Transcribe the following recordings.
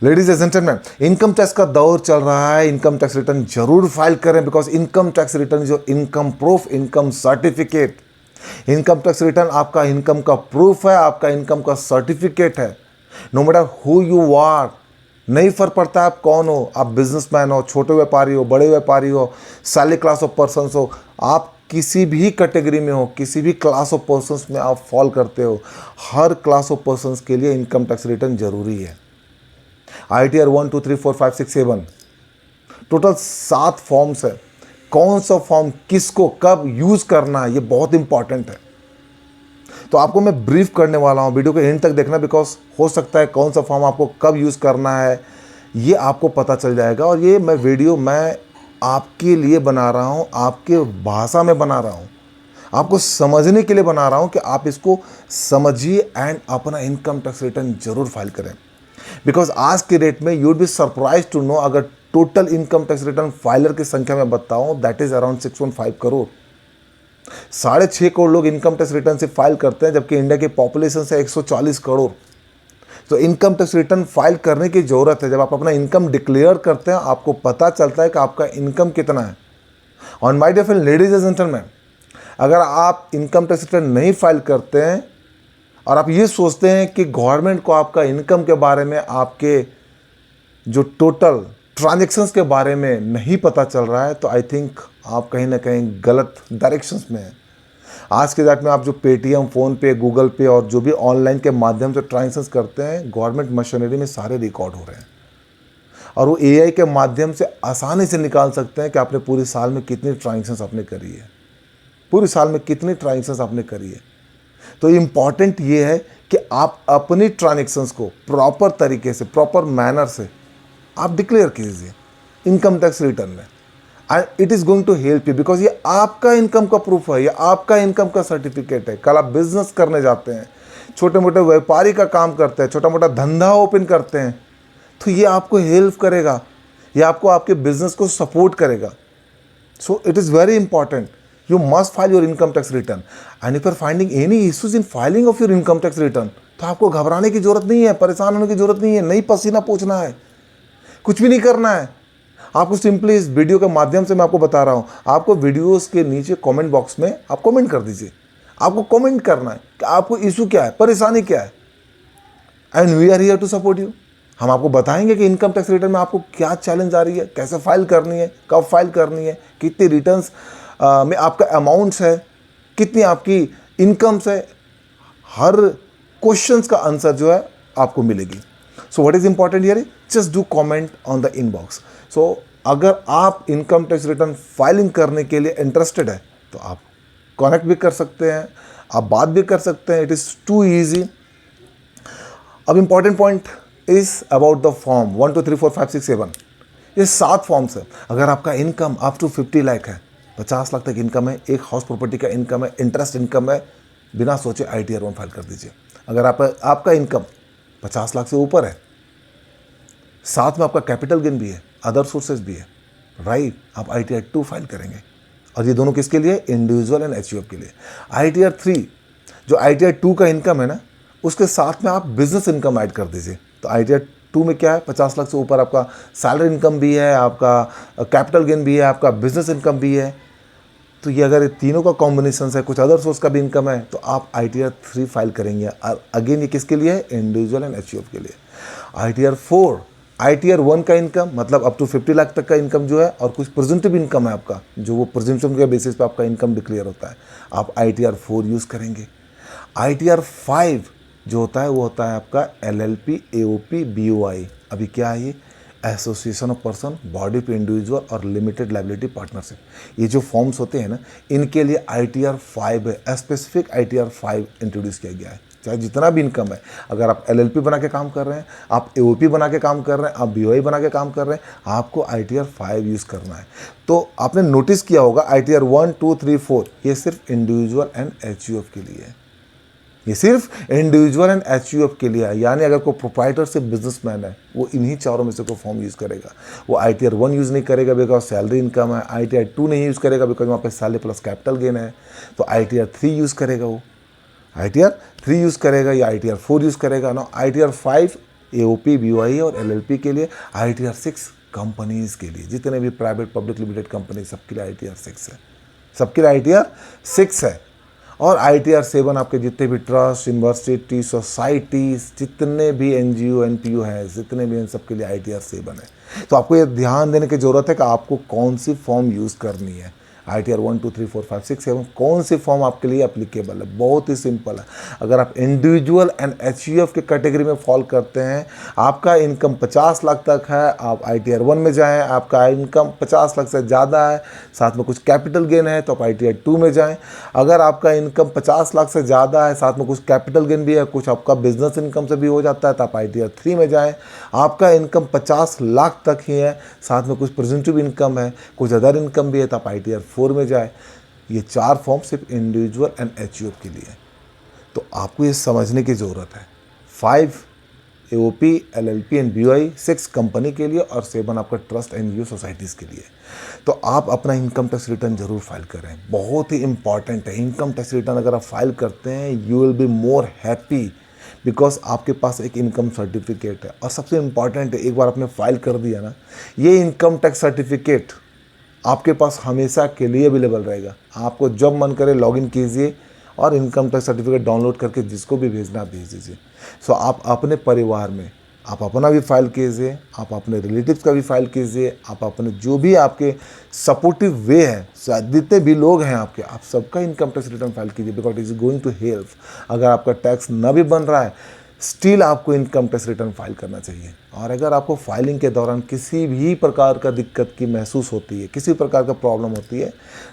Ladies and gentleman, income tax का दौर चल रहा है। इनकम टैक्स रिटर्न जरूर फाइल करें, बिकॉज इनकम टैक्स रिटर्न जो income proof, income certificate. Income tax return आपका इनकम का प्रूफ है, आपका इनकम का सर्टिफिकेट है। No matter who you are, नहीं फर्क पड़ता आप कौन हो, आप बिजनेसमैन हो, छोटे व्यापारी हो, बड़े व्यापारी हो, सैलरी क्लास ऑफ पर्सन हो, आप किसी भी कैटेगरी में हो, किसी भी क्लास ऑफ पर्सन्स में आप फॉल करते हो, हर क्लास ऑफ पर्सन्स के लिए इनकम टैक्स रिटर्न जरूरी है। ITR 1, 2, 3, 4, 5, 6, 7 टोटल 7 फॉर्म्स है। कौन सा फॉर्म किसको कब यूज करना है, ये बहुत इंपॉर्टेंट है। तो आपको मैं ब्रीफ करने वाला हूँ, वीडियो के एंड तक देखना, बिकॉज हो सकता है कौन सा फॉर्म आपको कब यूज करना है ये आपको पता चल जाएगा। और ये वीडियो मैं आपके लिए बना रहा हूँ, आपके भाषा में बना रहा हूँ, आपको समझने के लिए बना रहा हूँ कि आप इसको समझिए एंड अपना इनकम टैक्स रिटर्न जरूर फाइल करें। बिकॉज आज के डेट में you would be surprised to know, अगर total income tax return filer की संख्या में बताऊं, that is around 6.5 crore. 6.5 crore लोग इनकम टैक्स रिटर्न से फाइल करते हैं, जबकि इंडिया की पॉपुलेशन से 140 करोड़। तो इनकम टैक्स रिटर्न फाइल करने की जरूरत है। जब आप अपना इनकम डिक्लेयर करते हैं, आपको पता चलता है कि आपका इनकम कितना है। On my dear friend, ladies and gentleman, अगर आप इनकम टैक्स रिटर्न नहीं फाइल करते हैं और आप ये सोचते हैं कि गवर्नमेंट को आपका इनकम के बारे में, आपके जो टोटल ट्रांजैक्शंस के बारे में नहीं पता चल रहा है, तो आई थिंक आप कहीं ना कहीं गलत डायरेक्शंस में हैं। आज के डेट में आप जो पेटीएम, फ़ोन पे, गूगल पे और जो भी ऑनलाइन के माध्यम से ट्रांजैक्शंस करते हैं, गवर्नमेंट मशीनरी में सारे रिकॉर्ड हो रहे हैं। और वो AI के माध्यम से आसानी से निकाल सकते हैं कि आपने पूरे साल में कितनी ट्रांजैक्शंस आपने करी है, पूरे साल में कितनी ट्रांजैक्शंस आपने करी है। तो इम्पॉर्टेंट ये है कि आप अपनी ट्रांजैक्शंस को प्रॉपर तरीके से, प्रॉपर मैनर से आप डिक्लेयर कीजिए इनकम टैक्स रिटर्न में, and it is going to help you, because ये आपका इनकम का प्रूफ है, ये आपका इनकम का सर्टिफिकेट है। कल आप बिजनेस करने जाते हैं, छोटे मोटे व्यापारी का काम करते हैं, छोटा मोटा धंधा ओपन करते हैं, तो ये आपको हेल्प करेगा, ये आपको आपके बिजनेस को सपोर्ट करेगा। So it is very important, you must file your income tax return, and if you are finding any issues in filing of your income tax return, तो आपको घबराने की जरूरत नहीं है, परेशान होने की जरूरत नहीं है, नहीं पसीना पोंछना है, कुछ भी नहीं करना है। आपको सिंपली इस वीडियो के माध्यम से मैं आपको बता रहा हूँ, आपको वीडियोस के नीचे कमेंट बॉक्स में आप कमेंट कर दीजिए। आपको कमेंट करना है कि आपको इशू क्या है, परेशानी क्या है, and we are here to support you. हम आपको बताएंगे कि इनकम टैक्स रिटर्न में आपको क्या चैलेंज आ रही है, कैसे फाइल करनी है, कब फाइल करनी है, कितनी रिटर्न्स में आपका अमाउंट्स है, कितनी आपकी इनकम्स है, हर क्वेश्चंस का आंसर जो है आपको मिलेगी। So what is important here, just do comment on the inbox. So अगर आप इनकम टैक्स रिटर्न फाइलिंग करने के लिए इंटरेस्टेड है, तो आप कनेक्ट भी कर सकते हैं, आप बात भी कर सकते हैं। It is too easy. अब important point is about the form 1, 2, 3, 4, 5, 6, 7। ये 7 फॉर्म्स है। अगर आपका इनकम अप टू 50 लाख है, 50 लाख तक इनकम है, एक हाउस प्रॉपर्टी का इनकम है, इंटरेस्ट इनकम है, बिना सोचे ITR 1 फाइल कर दीजिए। अगर आपका इनकम 50 लाख से ऊपर है, साथ में आपका कैपिटल गेन भी है, अदर सोर्सेज भी है, राइट, आप ITR 2 फाइल करेंगे। और ये दोनों किसके लिए, इंडिविजुअल एंड HUF के लिए। ITR 3 जो ITR 2 का इनकम है ना, उसके साथ में आप बिजनेस इनकम ऐड कर दीजिए। तो ITR 2 में क्या है, 50 लाख से ऊपर आपका सैलरी इनकम भी है, आपका कैपिटल गेन भी है, आपका बिजनेस इनकम भी है। तो ये अगर ये तीनों का कॉम्बिनेशन है, कुछ अदर सोर्स का भी इनकम है, तो आप ITR 3 फाइल करेंगे। अगेन ये किसके लिए है, इंडिविजुअल एंड HUF के लिए। ITR 4 ITR 1 का इनकम मतलब अप टू 50 लाख तक का इनकम जो है, और कुछ प्रेजेंटिव इनकम है आपका, जो वो प्रेजेंटिव के बेसिस पे आपका इनकम डिक्लेयर होता है, आप ITR 4 यूज़ करेंगे। ITR 5 जो होता है वो होता है आपका LLP, AOP, BOI। अभी क्या है ये, एसोसिएशन ऑफ पर्सन, बॉडी पे इंडिविजुअल और लिमिटेड लाइबिलिटी पार्टनरशिप। ये जो फॉर्म्स होते हैं ना, इनके लिए ITR 5 है, स्पेसिफिक ITR 5 इंट्रोड्यूस किया गया है। चाहे जितना भी इनकम है, अगर आप LLP बना के काम कर रहे हैं, आप AOP बना के काम कर रहे हैं, आप BOI बना के काम कर रहे हैं, आपको ITR 5 यूज़ करना है। तो आपने नोटिस किया होगा ITR 1, 2, 3, 4 ये सिर्फ इंडिविजुअल एंड HUF के लिए है। ये सिर्फ इंडिविजुअल एंड HUF के लिए है। यानी अगर कोई प्रोप्राइटर से बिजनेसमैन है, वो इन्हीं चारों में से कोई फॉर्म यूज़ करेगा। वो ITR 1 यूज़ नहीं करेगा बिकॉज सैलरी इनकम है, ITR 2 नहीं यूज़ करेगा बिकॉज वहाँ पे सैलरी प्लस कैपिटल गेन है, तो ITR 3 यूज़ करेगा। वो ITR 3 यूज़ करेगा या ITR 4 यूज़ करेगा ना। ITR 5 AOP, BOI और LLP के लिए, ITR 6 कंपनीज़ के लिए, जितने भी प्राइवेट पब्लिक लिमिटेड कंपनी सबके लिए ITR 6 है, सबके लिए ITR 6 है। और ITR 7 आपके जितने भी ट्रस्ट, यूनिवर्सिटी, सोसाइटीज़, जितने भी NGO, NPO हैं, जितने भी, इन सबके लिए ITR 7 है। तो आपको ये ध्यान देने की ज़रूरत है कि आपको कौन सी फॉर्म यूज़ करनी है। ITR 1, 2, 3, 4, 5, 6, 7 कौन सी फॉर्म आपके लिए एप्लीकेबल है, बहुत ही सिंपल है। अगर आप इंडिविजुअल एंड HUF के कैटेगरी में फॉल करते हैं, आपका इनकम 50 लाख तक है, आप ITR 1 में जाएं। आपका इनकम 50 लाख से ज़्यादा है, साथ में कुछ कैपिटल गेन है, तो आप ITR 2 में जाएं। अगर आपका इनकम 50 लाख से ज़्यादा है, साथ में कुछ कैपिटल गेन भी है, कुछ आपका बिजनेस इनकम से भी हो जाता है, तो आप ITR 3 में जाएं। आपका इनकम 50 लाख तक ही है, साथ में कुछ प्रेजेंटिव इनकम है, कुछ अदर इनकम भी है, तो आप ITR 4 में जाए। ये 4 फॉर्म सिर्फ इंडिविजुअल एंड HUF के लिए है। तो आपको ये समझने की ज़रूरत है। 5 AOP, LLP and BOI, 6 company के लिए और 7 आपका ट्रस्ट NGO सोसाइटीज़ के लिए। तो आप अपना इनकम टैक्स रिटर्न जरूर फाइल करें, बहुत ही इंपॉर्टेंट है। इनकम टैक्स रिटर्न अगर आप फाइल करते हैं, you will be more happy because आपके पास एक इनकम सर्टिफिकेट है। और सबसे इम्पॉर्टेंट है, एक बार आपने फाइल कर दिया ना, ये इनकम टैक्स सर्टिफिकेट आपके पास हमेशा के लिए अवेलेबल रहेगा। आपको जब मन करे लॉगिन कीजिए और इनकम टैक्स सर्टिफिकेट डाउनलोड करके जिसको भी भेजना आप भेज दीजिए। सो आप अपने परिवार में आप अपना भी फाइल कीजिए, आप अपने रिलेटिव्स का भी फाइल कीजिए, आप अपने जो भी आपके सपोर्टिव वे हैं, जितने भी लोग हैं आपके, आप सबका इनकम टैक्स रिटर्न फाइल कीजिए because it is going to help. अगर आपका टैक्स न भी बन रहा है, स्टिल आपको इनकम टैक्स रिटर्न फाइल करना चाहिए। और अगर आपको फाइलिंग के दौरान किसी भी प्रकार का दिक्कत की महसूस होती है, किसी प्रकार का प्रॉब्लम होती है,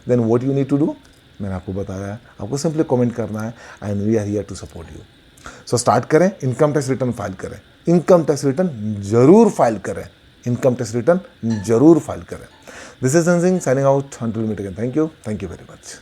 then what you need to do, मैंने आपको बताया है, आपको सिंपली कमेंट करना है and we are here to support you. So start करें, इनकम टैक्स रिटर्न फाइल करें, इनकम टैक्स रिटर्न जरूर फाइल करें, इनकम टैक्स रिटर्न जरूर फाइल करें। This is Singh signing out, until we meet again. Thank you very much.